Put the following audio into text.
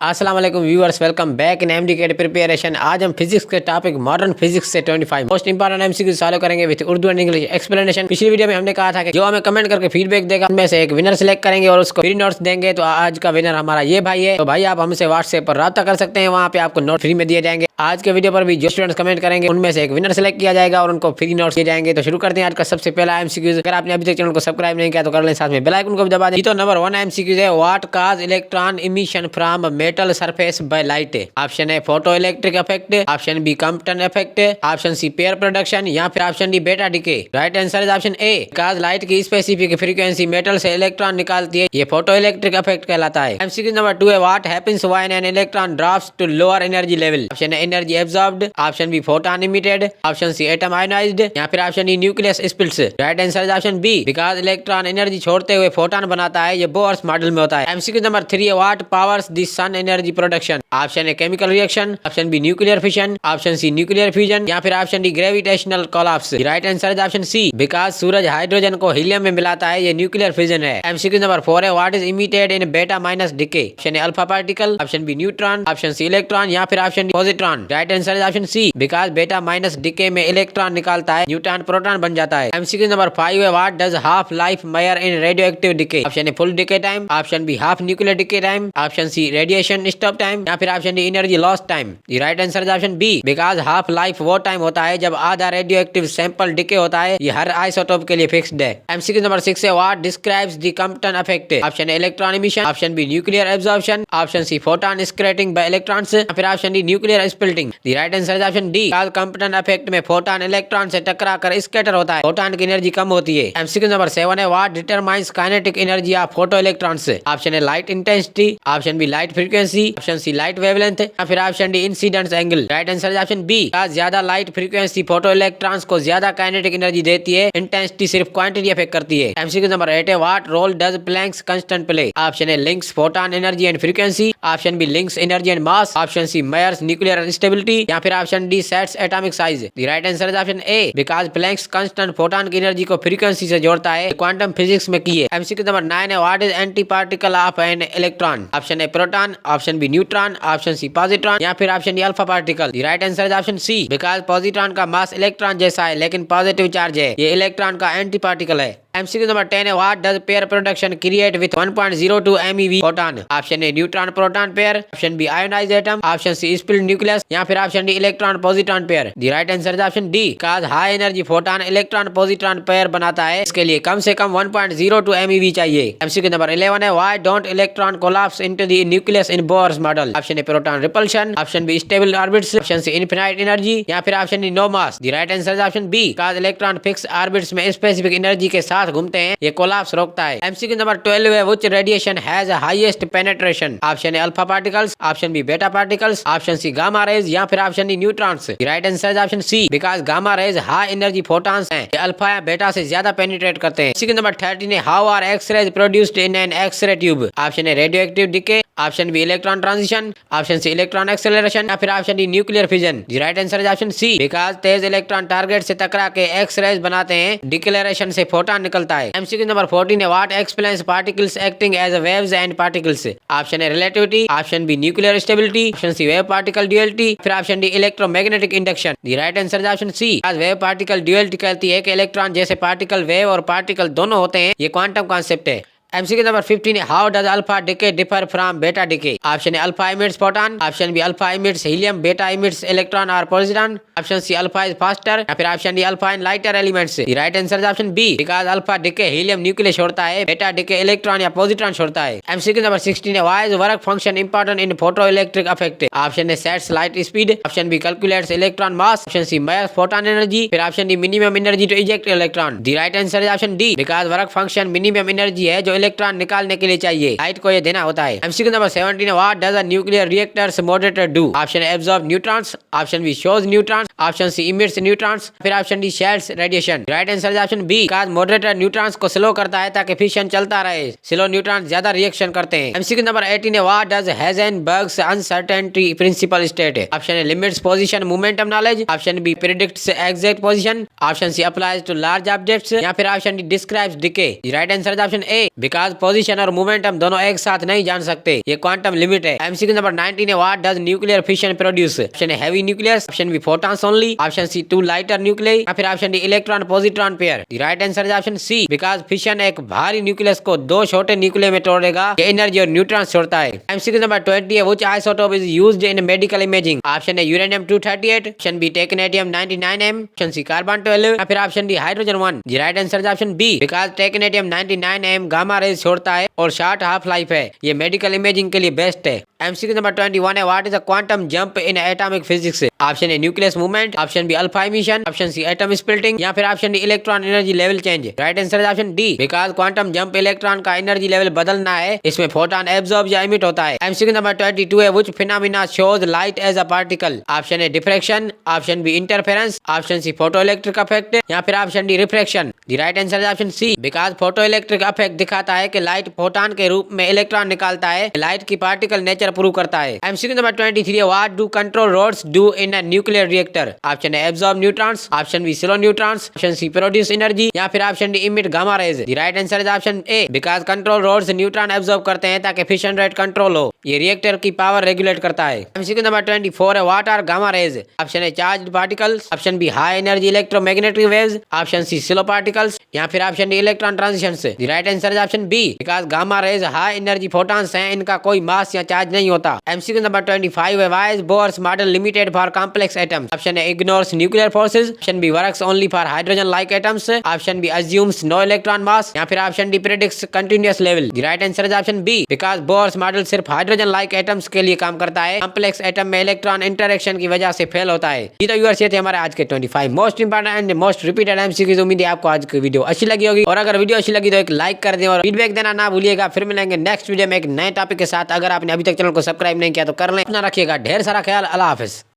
अस्सलाम वालेकुम viewers, welcome back in MD preparation. आज हम फिजिक्स के टॉपिक मॉडर्न फिजिक्स से 25 मोस्ट इंपोर्टेंट एमसीक्यू सॉल्व करेंगे with Urdu and English explanation. पिछली वीडियो में हमने कहा था कि जो हमें कमेंट करके फीडबैक देगा उनमें से एक विनर सिलेक्ट करेंगे और उसको फ्री नोट्स देंगे। तो आज का विनर हमारा ये भाई है। तो भाई आप हमसे व्हाट्सएप पर राब्ता कर सकते हैं, वहाँ पे आपको नोट फ्री में दिए जाएंगे। आज के वीडियो पर भी जो स्टूडेंट्स कमेंट करेंगे उनमें से एक विनर सेलेक्ट किया जाएगा और उनको फ्री नोट्स दिए जाएंगे। तो शुरू करते हैं आज का सबसे पहला एमसीक्यू। अगर आपने अभी तक चैनल को सब्सक्राइब नहीं किया तो कर लें, साथ में बेल आइकन को भी दबा दें। तो नंबर 1 एमसीक्यू है, what causes electron emission from metal surface by light. Option है photo electric effect, option B Compton effect, option C pair production या फिर option D beta decay. Right answer is option A, because light की specific frequency metal से electron निकालती है, ये photo electric effect कहलाता है। एमसीक्यू नंबर 2 है, what happens when an electron drops to lower energy level. Option है energy absorbed, option B photon emitted, option C atom ionized या फिर option D nucleus splits. Right answer is option B, because electron energy छोड़ते हुए photon बनाता है, ये Bohr's model में होता है। एमसीक्यू नंबर 3 है, what powers the sun energy production. Option है chemical reaction, option B nuclear fission, option C nuclear fusion या फिर option D gravitational collapse. Right answer is option C, because सूरज hydrogen को helium में मिलाता है, ये न्यूक्लियर फिजन है। एमसीक्यू नंबर 4 है, what is emitted in beta minus decay. Option A alpha particle, option B neutron, option C electron या फिर option D positron. Right answer is option C, because beta minus decay में electron निकालता है, neutron proton बन जाता है। MCQ number 5 है, what does half life measure in radioactive decay. Option A full decay time, option B half nuclear decay time, option C radiation stop time या फिर option D energy loss time. Right answer is option B, because half life वो time होता है जब आधा radio active sample decay होता है, ये हर आइसोटोप के लिए फिक्स्ड है। एमसीक्यू नंबर 6 है, what describes the Compton effect. Option A electron emission, option B nuclear absorption, option C photon scattering by electrons या फिर option D nuclear splitting. The right answer is option D, because Compton effect में photon electron से टकराकर scatter होता है, photon की energy कम होती है। एमसीक्यू नंबर 7 है, what determines kinetic energy of photoelectrons. Option A light intensity, option B light frequency, option C light wavelength या फिर option D incidence angle. Right answer is option B, ज्यादा light frequency photoelectrons को ज्यादा kinetic energy देती है, intensity सिर्फ quantity affect करती है। एमसीक्यू नंबर 8 है, what role does Planck's constant play. Option A links photon energy and frequency, option B links energy and mass, option C measures nuclear stability या फिर option D sets atomic size. The right answer is option A, because Planck's constant photon की energy को frequency से जोड़ता है, quantum physics में की है। एमसीक्यू नंबर 9 है, what is antiparticle of an electron. Option A proton, option B neutron, option C positron या फिर option D alpha particle. The right answer is option C, because positron का mass electron जैसा है लेकिन positive charge है, ये electron का antiparticle है। एमसीक्यू नंबर 10 है, what does pair production create with 1.02 MeV photon. Option A neutron proton pair, option B ionized atom, option C split nucleus या फिर option D electron positron pair. The right answer is option D, because high energy photon electron positron pair बनाता है, इसके लिए कम से कम 1.02 MeV चाहिए। एमसीक्यू नंबर 11 है, why don't electron collapse into the nucleus in Bohr's model. Option A proton repulsion, option B stable orbits, option C infinite energy या फिर option D no mass. The right answer is option B, because electron fix orbits में specific energy के साथ घूमते हैं, ये collapse रोकता है। एमसीक्यू नंबर 12 है, which radiation has highest penetration. Option A alpha particles, option B beta particles, option C gamma rays या फिर option D neutrons. Right answer is option C, because gamma rays high energy photons हैं, ये alpha या बेटा से ज्यादा penetrate करते हैं। एमसीक्यू नंबर 13 है, how are X rays produced in an X-ray tube. Option A radioactive decay, option B electron transition, option C electron acceleration या फिर option D nuclear fission. The right answer is option C, because तेज electron target से टकरा के x raise बनाते हैं, declaration से photon निकलता है। एमसीक्यू नंबर 14 है, what explains particles acting as waves and particles. Option A relativity, option B nuclear stability, option C wave particle duality फिर option D electromagnetic induction. The right answer is option C, because wave particle duality कहती है कि electron जैसे particle wave और particle दोनों होते हैं, ये क्वांटम कॉन्सेप्ट है। एमसीक्यू नंबर 15 है, how does alpha decay differ from beta decay. Option A alpha emits photon, option B alpha emits helium, beta emits electron और positron, option C alpha is faster या फिर option D alpha in lighter elements. The right answer is option B, because alpha decay helium nucleus छोड़ता है, बेटा decay electron या positron छोड़ता है। MCQ number 16 है, why is work function important in photo electric effect. Option A sets light speed, option B calculates electron mass, option C measures photon energy फिर option D minimum energy to eject electron. The right answer is option D, because work function minimum energy है जो electron निकालने के लिए चाहिए, light को ये देना होता है। एमसीक्यू नंबर 17 है, what does a nuclear reactors moderator do. Option A absorb neutrons, option B शोज neutrons, option C emits neutrons फिर option D sheds radiation. Right answer is option B, because moderator neutrons को slow करता है ताकि fission चलता रहे, slow neutron ज्यादा reaction करते हैं। एमसीक्यू नंबर 18 है, what does Heisenberg's uncertainty principle state. Option A limits position momentum knowledge, option B predicts exact position, option C applies to large objects या फिर option D describes decay. Right answer is option A, because position और momentum दोनों एक साथ नहीं जान सकते, ये क्वांटम लिमिट है। एमसीक्यू नंबर 19 है, what does nuclear fission produce? Option A heavy nucleus, option B photons only, option C two lighter nucleus, या फिर option D electron positron pair. The right answer is option C, because fission एक भारी nucleus को दो छोटे nucleus में तोड़ेगा, ये energy और न्यूट्रॉन छोड़ता है। एमसीक्यू नंबर 20 है, which isotope is used in medical imaging? Option A uranium 238, option B technetium 99m, option C carbon 12, या फिर option D hydrogen 1। The right answer is option B, because technetium 99m gamma rays छोड़ता है और short half life है, ये medical imaging के लिए best है। एमसीक्यू नंबर 21 है, what is a quantum jump in atomic physics? Option A nucleus movement, option B alpha emission, option C atom splitting, या फिर option D electron energy level change. Right answer is option D, because quantum jump electron का energy level बदलना है, इसमें photon absorb या emit होता है। MCQ number 22 है, which phenomena shows light as a particle? Option A diffraction, option B interference, option C photoelectric effect, या फिर option D refraction. The right answer is option C, because photoelectric effect दिखाता है कि light photon के रूप में electron निकालता है, लाइट की पार्टिकल नेचर प्रूव करता है। एमसीक्यू नंबर 23 है, what do control rods do in a nuclear reactor? Option A absorb neutrons, option B slow neutrons, option C produce energy, या फिर option D emit gamma rays. The right answer is option A, because control rods neutron absorb करते हैं ताकि fission rate control हो, ये reactor की power regulate करता है। एमसीक्यू नंबर 24 है, what are gamma rays? Option A charged particles, option B high energy electromagnetic waves, option C slow particles, या फिर option D electron transitions. The right answer is option B, because gamma rays high energy photons हैं, इनका कोई मास या charge नहीं होता। MCQ number 25 है, why is Bohr's model limited for complex atoms? Option A ignores nuclear forces, option B works only for hydrogen like atoms, option B assumes no electron mass, या फिर option D predicts continuous level. The right answer is option B, because Bohr's model सिर्फ hydrogen like atoms के लिए काम करता है, complex atom में electron interaction की वजह से फेल होता है। ये तो व्यूअर्स ये थे हमारे आज के 25 most important and most repeated MCQs. उम्मीद है आपको आज की वीडियो अच्छी लगी होगी, और अगर वीडियो अच्छी लगी तो एक लाइक कर दें और फीडबैक देना ना भूलिएगा। फिर मिलेंगे नेक्स्ट वीडियो में एक नए टॉपिक के साथ। अगर आपने अभी तक चैनल को सब्सक्राइब नहीं किया तो कर लें। अपना रखिएगा ढेर सारा ख्याल। अल्लाह हाफिज।